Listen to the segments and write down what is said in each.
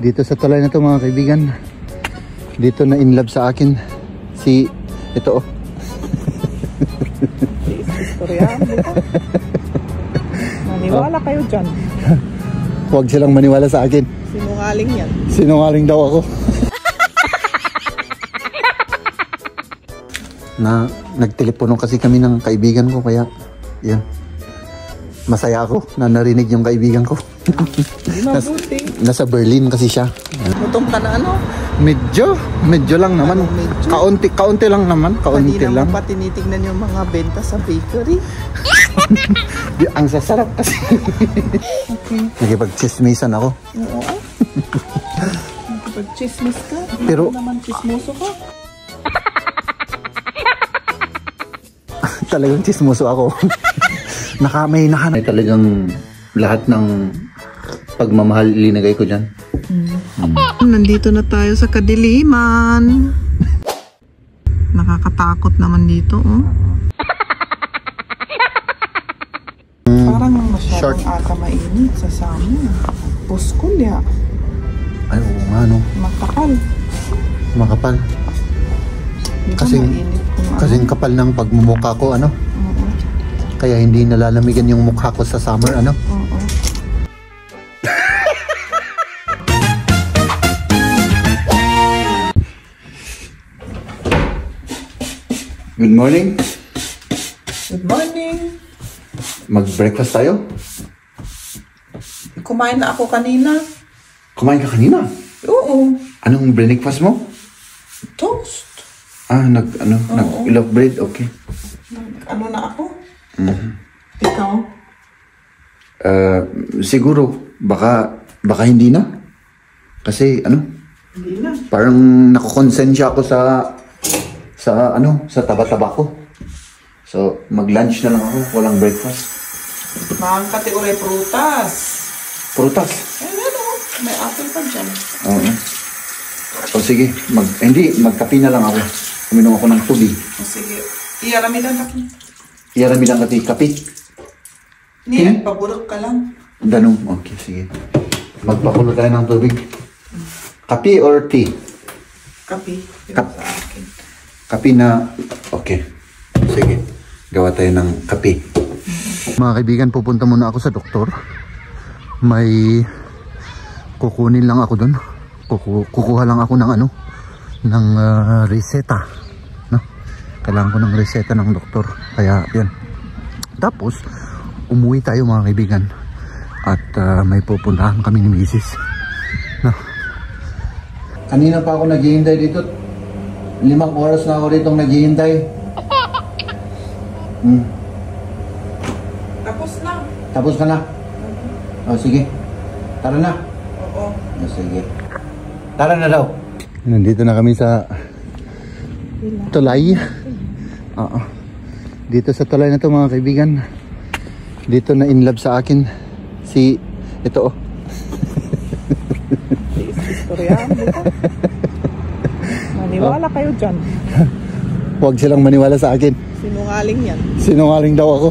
Dito sa tulay na to mga kaibigan, dito na in love sa akin si ito oh. Istorya dito. Maniwala kayo dyan. Huwag silang maniwala sa akin. Sinungaling yan. Sinungaling daw ako. Na nagtelepono kasi kami ng kaibigan ko, kaya yan. Masaya ako na narinig yung kaibigan ko. Nasa Berlin kasi siya. Gutom ka na ano? Medyo lang naman. Kaunti lang naman. Kaunti lang. Kanina mo pa tinitignan yung mga benta sa bakery. Ang sasarap kasi. Okay. Nakipag-chismisan ako. Oo. Nakipag-chismis ka? Pero naman chismoso ka? Talagang chismoso ako. May talagang lahat ng pagmamahal ilinagay ko dyan. Nandito na tayo sa kadiliman. Nakakatakot naman dito, oh. Parang masyadong ata mainit sa summer. Puskol ya. Ay, oo nga, no? Makapal. Kasing kapal ng pagmumukha ko, ano? Oo. Kaya hindi nalalamigan yung mukha ko sa summer, ano? Oo. Good morning. Good morning. Mag-breakfast tayo? Kumain na ako kanina. Kumain ka kanina? Oo. Anong breakfast mo? Toast. Nag-love bread, okay. Ano na ako? Ikaw? Siguro, baka hindi na. Kasi, Hindi na. parang nakukonsensya ako sa taba-taba ko. So, mag-lunch na lang ako, walang breakfast. Mahal ka tiuray prutas. Prutas? May apple pa dyan. Oo. O sige, magkape na lang ako. Uminom ako ng tubig. O sige, iyaramidan ka. Iyaramidan ka kape? Niyan, paburok ka lang. Danong, okay, sige. Magpakulo tayo ng tubig. Kape or tea? Kape. Sa akin. Kape na, okay. Sige, gawa tayo ng kape. Mga kaibigan, pupunta muna ako sa doktor. May kukunin lang ako doon. Kukuha lang ako ng ng reseta. No? Kailangan ko ng reseta ng doktor. Kaya, yan. Tapos, umuwi tayo mga kaibigan. At may pupuntahan kami ni Mrs. No? Kanina pa ako naghihintay dito. 5 oras na ako rito naghihintay. Tapos ka na? O sige. Tara na. Oo. O sige. Tara na daw. Nandito na kami sa tulay. Oo. Dito sa tulay na to mga kaibigan. Dito na in love sa akin si ito oh. Istorya dito. Maniwala kayo dyan. Huwag silang maniwala sa akin. Sinungaling yan. Sinungaling daw ako.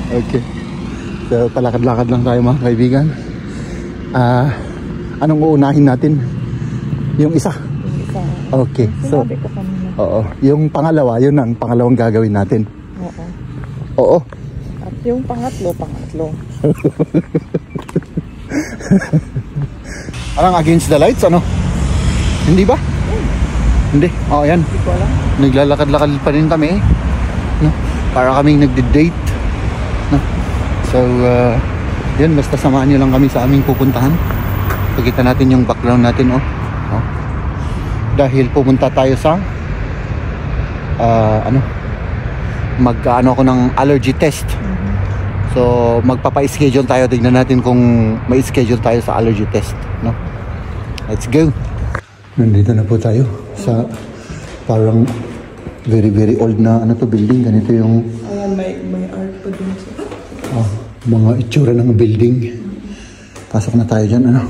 Okay. So palakad-lakad lang tayo mga kaibigan. Anong uunahin natin? Yung isa? Yung isa. Okay. So, sinabi ko kanina. Oo. Yung pangalawa, yun ang pangalawang gagawin natin. Oo. Oo. At yung pangatlo. Parang against the lights, ano? Hindi ba? Hindi. Oo, yan. Hindi ko alam. Naglalakad-lakad pa rin kami. No? Para kaming nagde-date. No? So, yun. Basta samahan nyo lang kami sa aming pupuntahan. Pakita natin yung background natin, oh. Oh. Dahil pumunta tayo sa mag-ano ako ng allergy test. So, magpapa-schedule tayo. Tignan natin kung may schedule tayo sa allergy test, no? Let's go. Nandito na po tayo sa parang very very old na building. Ganito yung Ayan, may art pa din siya. mga itsura ng building. Pasok na tayo dyan, ano?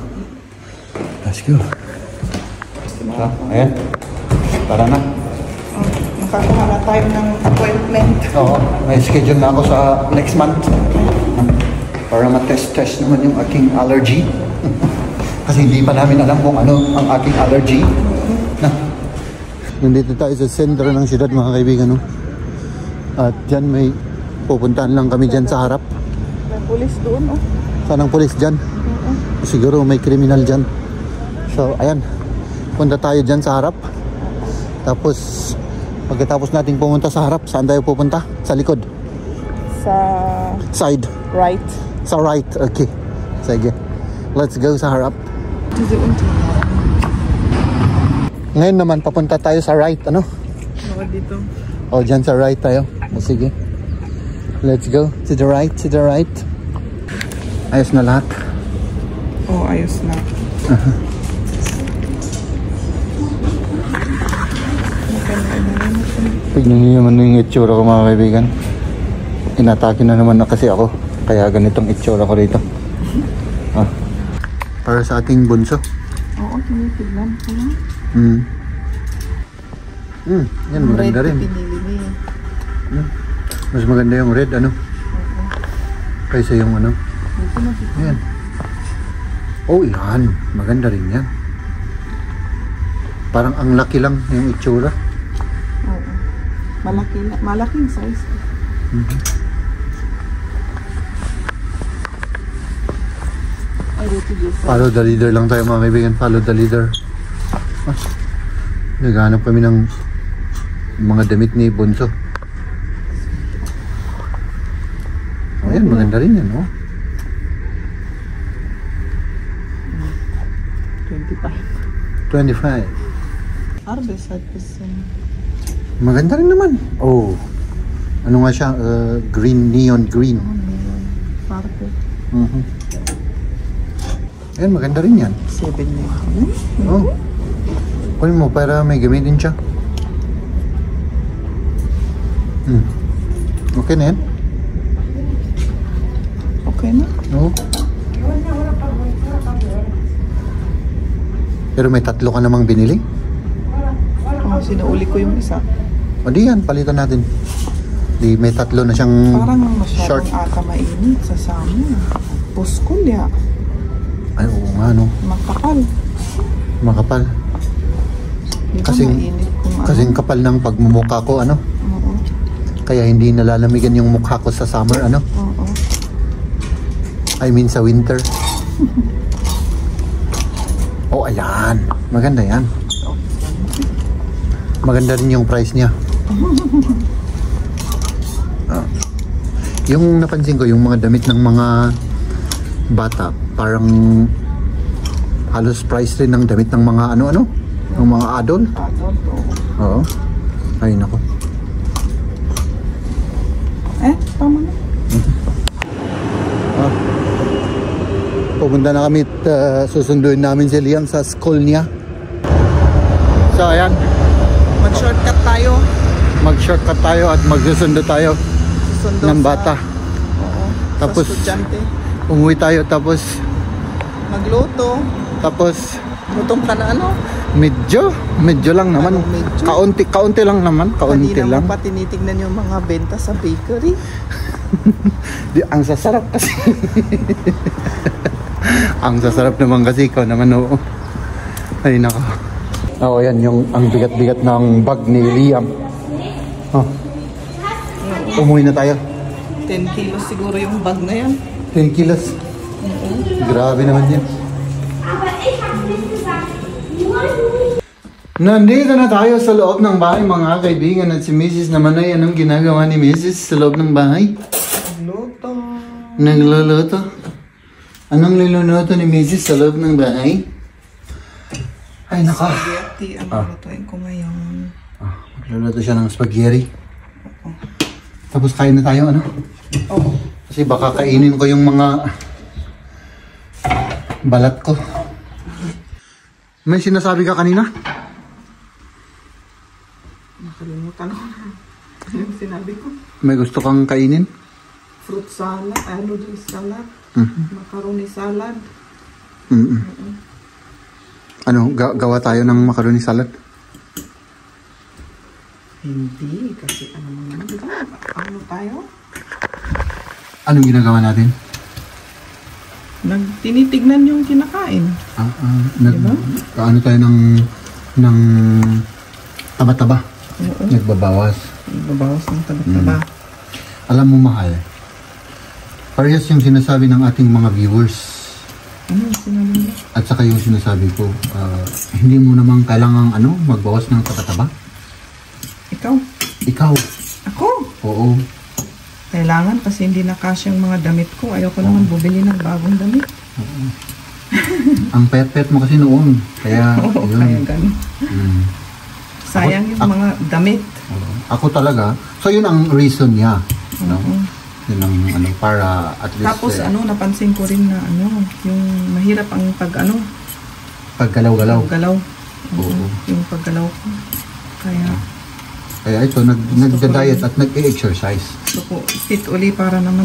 Let's go. Ayan. Tara na. Makakaha na tayo ng appointment. Oo, may schedule na ako sa next month. Para matest-test naman yung aking allergy. Kasi hindi pa namin alam kung ano ang aking allergy. Na. Nandito tayo sa sentro ng siyudad mga kaibigan. No? At dyan may pupuntahan lang kami dyan sa harap. May pulis doon, oh. Saan ang pulis dyan? Siguro may kriminal dyan. So, ayan. Punta tayo dyan sa harap. Tapos, pagkatapos nating pumunta sa harap, saan tayo pupunta? Sa likod? Sa Side? right. Sa right, okay. Sige. Let's go sa harap. Ngayon naman, papunta tayo sa right, ano? Oo, dito. O, dyan sa right tayo. O, sige. Let's go. To the right, to the right. Ayos na lahat. Oo, ayos na. Tignan niyo naman yung itsura ko mga kaibigan. Inatake na naman na kasi ako. Kaya ganitong itsura ko rito. Para sa ating bunso. Oo, tinitignan ko na. Yan maganda rin. Pinili niya. Mas maganda yung red ano. Kaysa yung ano. Yan. Oh yan. Maganda rin yan. Parang ang laki lang yung itsura. Oo. Malaking size. Follow the leader lang tayo mga kaibigan. Follow the leader. Naghanap kami ng mga damit ni Bunso. Ayan, maganda rin yan, no? 25. Harvest at person. Maganda rin naman. Oh. Ano nga siya? Green, neon green. Carpet. Ayan, maganda rin yan. 7 na Oh. Kunin mo para may gamitin siya. Okay na yan? Okay na? Oo. Pero may 3 ka namang binili? Oo, sinauli ko yung isa. O di yan, palitan natin. Di may 3 na siyang Parang short. masyadong ata mainit sa summer. Puskol ya. Ay, oo nga, no? Makapal. Makapal. Di ba mainit kung Kasing kapal ng pagmumukha ko, ano? Oo. Kaya hindi nalalamigan yung mukha ko sa summer, ano? Oo. I mean sa winter. Oh, ayan. Maganda yan. Maganda rin yung price niya. Yung napansin ko, yung mga damit ng mga bata, parang halos price rin ng damit ng mga ano-ano? Ng mga adult. Adult, oo. Oo. Ay, nako. Tama na. Pupunta na kami at susunduin namin si Liam sa school niya. So, ayan. Mag-shortcut tayo. Mag-shortcut tayo at magsusundo tayo Sundo ng bata. Oo. Tapos, sa estudyante. umuwi tayo tapos Magluto. Lutong ka na ano? medyo lang naman. Anong medyo? Kaunti lang naman. Kaunti Kanina lang. mo pa tinitignan yung mga benta sa bakery. Ang sasarap kasi. Ang sasarap naman kasi ikaw naman, oo. Ay, nako. Oo, yan yung ang bigat-bigat ng bag ni Liam. Umuwi na tayo. 10 kilos siguro yung bag na yan. 10 kilos. Grabe naman yan. Nandito na tayo sa loob ng bahay mga kaibigan at si Mrs. naman ay anong ginagawa ni Mrs. sa loob ng bahay? Luto. Nagluluto. Anong niluluto ni Mrs. sa loob ng bahay? Ay naka. Spaghetti ang lutuin ko ngayon. Magluluto siya ng spaghetti. Tapos kain na tayo ano? Oo. Kasi baka kainin ko yung mga balat ko. May sinasabi ka kanina? Nakalimutan ko na. Yung sinabi ko. May gusto kang kainin? Fruit salad, noodle salad, macaroni salad. Ano, gawa tayo ng macaroni salad? Hindi, kasi ano naman, diba? Ano tayo? Anong ginagawa natin? Tinitignan yung kinakain. Diba? Ano tayo ng taba-taba. Nagbabawas. Nagbabawas ng taba-taba. Alam mo, mahal, parehas yung sinasabi ng ating mga viewers. Ano sinabi mo? At saka yung sinasabi ko, hindi mo namang kailangang magbawas ng taba-taba. Ikaw? Ako? Oo. Kailangan kasi hindi na kasyang mga damit ko. Ayaw ko naman bumili ng bagong damit. Oo. Ang pet-pet mo kasi noon. Kaya, yun. Kaya ganun. Sayang yung mga damit. Ako talaga. So, yun ang reason niya. Yun ang para at least. Tapos napansin ko rin na yung mahirap ang paggalaw-galaw. Oo. Yung paggalaw ko. Kaya ito, nagda-diet at nag-exercise. Gusto ko fit uli para naman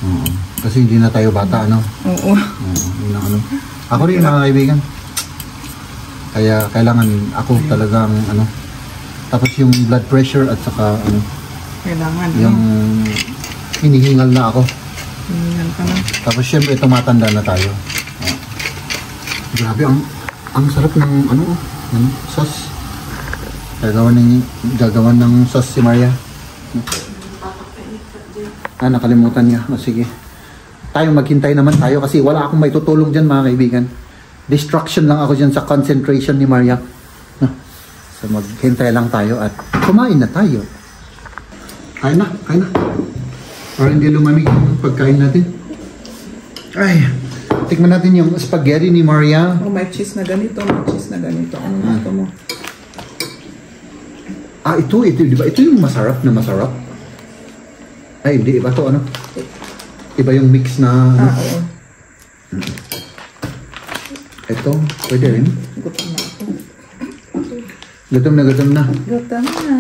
Oo. Kasi hindi na tayo bata, Oo. Yun ang Ako rin, mga kaibigan. Kaya kailangan ako talagang tapos yung blood pressure at saka kailangan yung hinihingal na ako. Hinihingal ka na. Tapos syempre tumatanda na tayo. Grabe, ang sarap ng sauce. Gagawan ng sauce si Maria. Nakalimutan niya. Sige. Tayo maghintay naman tayo kasi wala akong may tutulong dyan, mga kaibigan. Distraction lang ako dyan sa concentration ni Maria. So maghintay lang tayo at kumain na tayo. Kain na. Para hindi lumamig yung pagkain natin. Ay, tikman natin yung spaghetti ni Maria. May cheese na ganito, Ano gusto mo? Ito, di ba? Ito yung masarap na masarap. Ay, hindi. Iba to, Iba yung mix na, oo. Ito, pwede rin. Gutom na ako. Gutom na.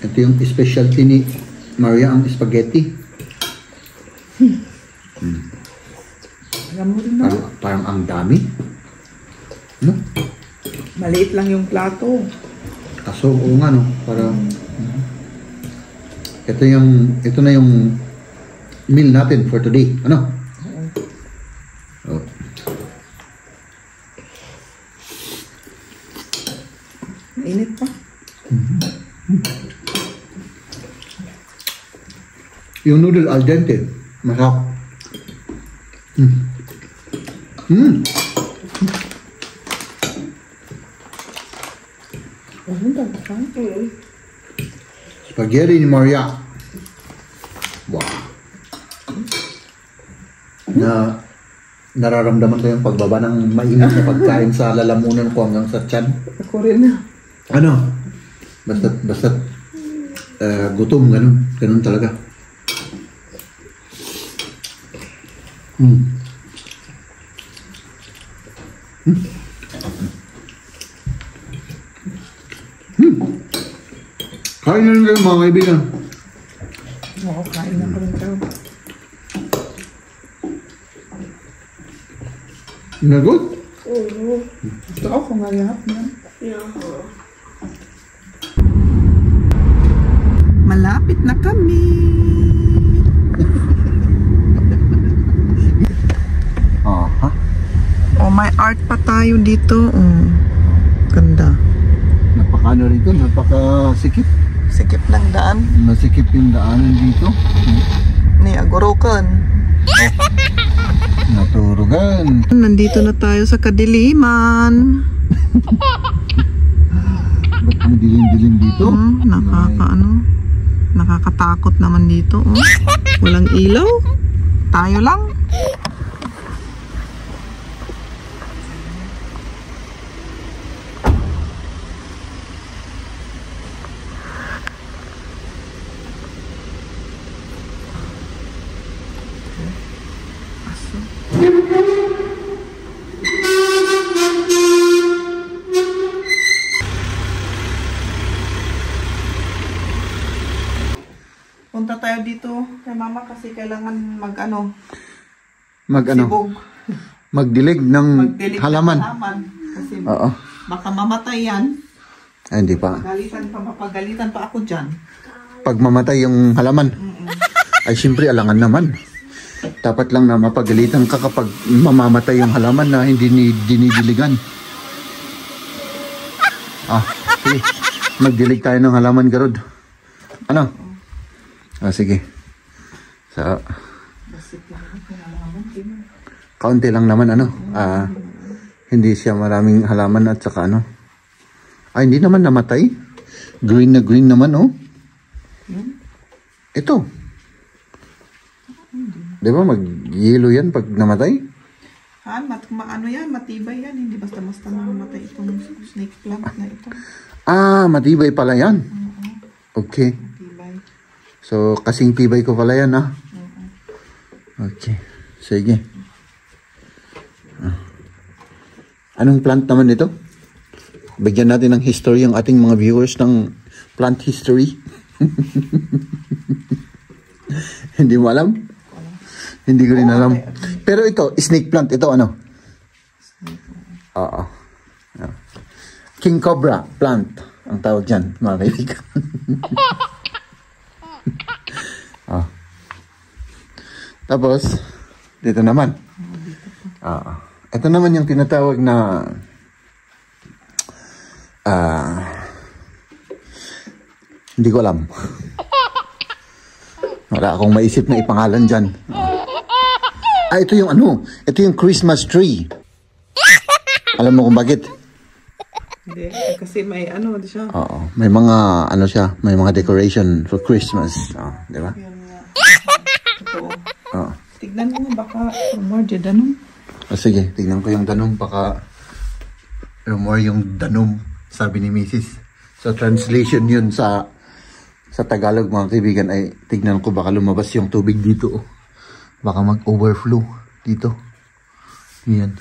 Ito yung specialty ni Maria, ang spaghetti. Alam mo rin Parang ang dami. Maliit lang yung plato. Kaso, oo nga, para... Ito na yung meal natin for today. Oh. Init pa. Yung noodle al dente. Masarap. Spaghetti ni Maria. Wow. Nararamdaman ko yung pagbaba ng mainit na pagkain sa lalamunan ko hanggang sa tiyan. Ako rin na. Basta gutom, ganun talaga. Kain na rin kayo, mga kaibigan. Oo, kain na ko rin kayo. Nagot? Oo. Gusto ako kung ngayap na. Malapit na kami. May art pa tayo dito. Ganda. Napakano rito, napakasikip. Sikip ng daan. Masikip yung daanan dito. Ni Agorokan. Naturugan. Nandito na tayo sa kadiliman. Ba't ang dilim-dilim dito? Nakakatakot naman dito. Walang ilaw. Tayo lang. Punta tayo dito kay mama kasi kailangan sibog. Magdilig ng halaman. Kasi Oo. baka mamatay yan. Ay, hindi pa. Mapagalitan pa ako dyan. Pag mamatay yung halaman. Ay siyempre alangan naman. Dapat lang na mapagalitan ka kapag mamamatay yung halaman na hindi dinidiligan. Sige. Magdilig tayo ng halaman, Garod. Ano? Sige. Kaunti lang naman, hindi siya maraming halaman at saka hindi naman namatay. Green na green naman, oh. Ito. Di ba mag-yellow yan pag namatay? Matibay yan. Hindi basta-basta mamatay itong snake plant na ito. Matibay pala yan. Okay. Matibay. So, kasing tibay ko pala yan, Okay. Sige. Anong plant naman ito? Bigyan natin ng history ang ating mga viewers ng plant history. Hindi mo alam? Hindi ko rin alam. Pero ito, snake plant. Ito ano? Oo. King Cobra plant. Ang tawag dyan, mga kaibigan. Tapos, dito naman. Ito naman yung tinatawag na hindi ko alam. Wala akong maisip na ipangalan dyan. Ito yung ito yung Christmas tree. Alam mo kung bakit? Hindi, kasi may siya. Oo, may mga siya, may mga decoration for Christmas. Di ba? Tignan mo baka more the danom. Sige, tignan ko yung danom, baka more yung danom, sabi ni Mrs. So translation yun sa Tagalog, mga kaibigan, ay tignan ko baka lumabas yung tubig dito. Baka mag-overflow dito. Yan.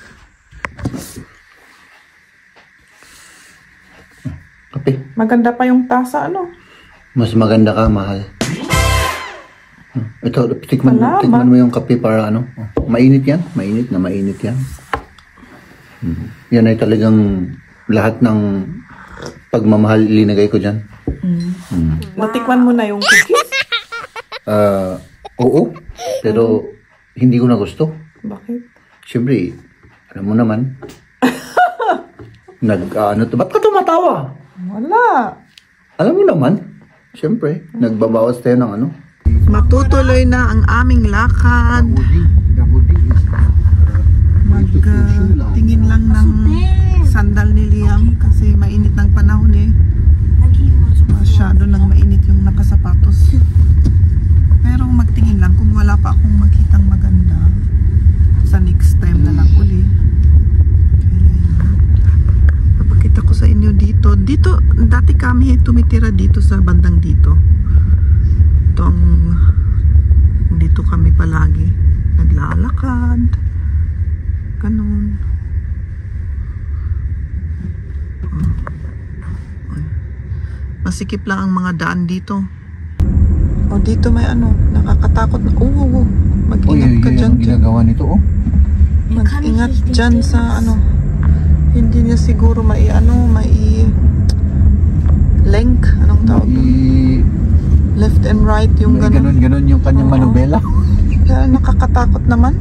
Kape. Maganda pa yung tasa, Mas maganda ka, mahal. Ito, tikman mo yung kape para mainit yan. Mainit yan. Yan ay talagang lahat ng pagmamahal ilinagay ko dyan. Natikman mo na yung cookies? Oo. Pero hindi ko na gusto. Bakit? Siyempre, alam mo naman. Ba't ka tumatawa? Wala. Alam mo naman. Siyempre, nagbabawas tayo ng Matutuloy na ang aming lakad. Tingin lang ng sandal ni Liam kasi mainit ng panahon Masyado nang mainit yung nakasapatos. Pero magtingin lang kung wala pa akong makitang maganda. Sa next time na lang uli. Papakita ko sa inyo dito. Dati kami tumitira dito sa bandang dito. Dito kami palagi naglalakad. Ganun. Masikip lang ang mga daan dito. Dito may nakakatakot na. Mag-ingat ka dyan. Ginagawa nito, Mag-ingat dyan sa hindi niya siguro mai length. Anong tawag? Left and right yung ganun. Ganun yung kanyang manubela. Kaya nakakatakot naman.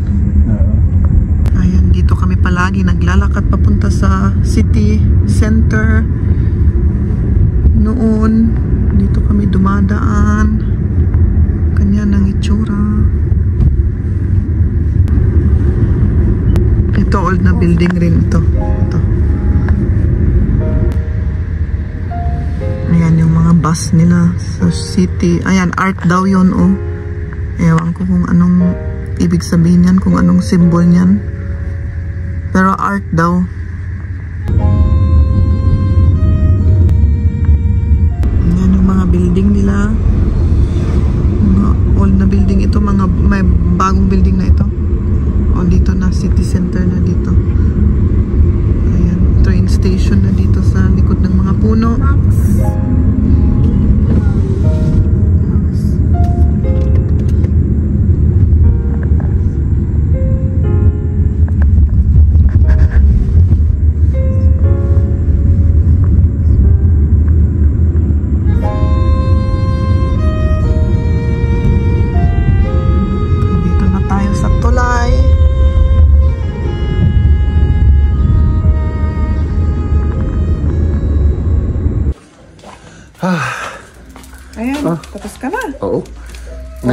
Ayan, dito kami palagi naglalakad papunta sa city center. Noon, dito kami dumadaan. Kanya ng itsura. Ito, old na building rin ito. Ayan yung mga bus nila sa city. Ayan, art daw yun, Ewan ko kung anong ibig sabihin yan, kung anong symbol niyan. Pero art daw. Ayan yung mga building nila. Mga old na building ito, may bagong building na ito. Dito na, city center na dito. Ayan, train station na dito sa likod ng mga puno.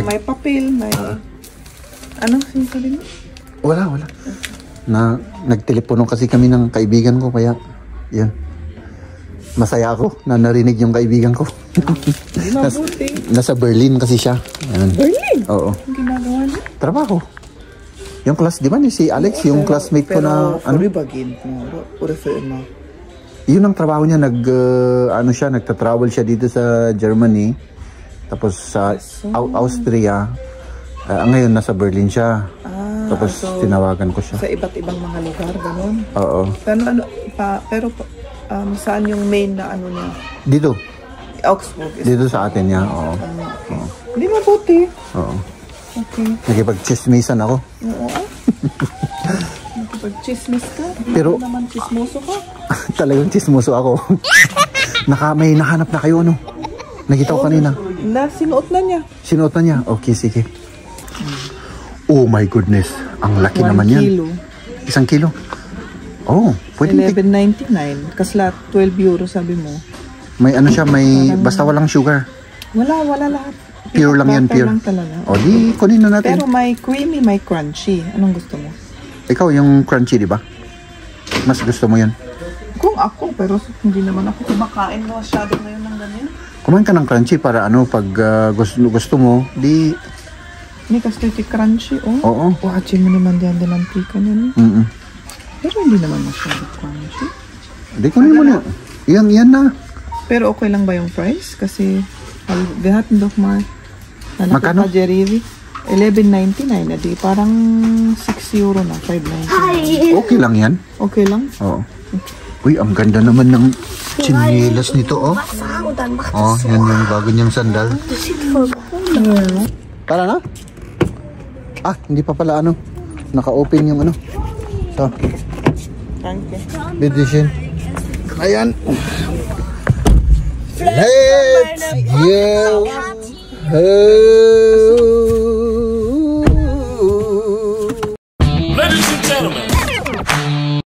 may papel, may... Ano sinasabi mo? Wala. Nagtelepono kasi kami ng kaibigan ko, kaya yun. Masaya ako na narinig yung kaibigan ko. Hindi mabuti. Nasa Berlin kasi siya. Ayan. Berlin? Oo. Ang ginagawa niya? Trabaho. Yung class, di ba ni si Alex, yung classmate ko na... Pero bagin mo, mo. Yun ang trabaho niya, nagta-travel siya dito sa Germany. Tapos sa Austria. Ngayon nasa Berlin siya. Tapos so, tinawagan ko siya. Sa iba't ibang mga lugar, gano'n? Oo. Pero saan yung main na ano niya? Dito. Augsburg. Dito sa atin niya, oo. Hindi mabuti. Oo. Okay. Nakipag-chismisan ako. Oo nakipag-chismis ka? Pero naman chismoso ka? Talagang chismoso ako. May nahanap na kayo, ano? Nakita ko kanina. Sinuot na niya. Sinuot na niya? Okay, sige. Oh my goodness. Ang laki naman yan. 1 kilo. 1 kilo? Oh, pwede. 11.99. Kasla 12 euro sabi mo. May ano siya, basta walang sugar. Wala lahat. Pure lang yan, pure. Lang talaga. O di, kunin na natin. Pero may creamy, may crunchy. Anong gusto mo? Ikaw yung crunchy, di ba? Mas gusto mo yan? Kung ako, pero hindi naman ako kumakain masyado ngayon ng ganyan. Kumain ka ng crunchy para pag gusto mo, di... May kasi crunchy, oh. Oo. Watchin mo naman diyan din ang pika niya. Pero hindi naman masyado crunchy. Di, kunin mo na. Yan na. Pero okay lang ba yung price? Kasi, lahat ng dokmar. Magkano? 11.99 na di. Parang 6 euro na. 5.99. Okay lang yan. Okay lang? Oo. Uy, ang ganda naman ng chinelas nito, oh. Oh, yan yung bago niyang sandal. Para na? Hindi pa pala naka-open yung So, Thank you. Bedishin. Ayan. Let's go.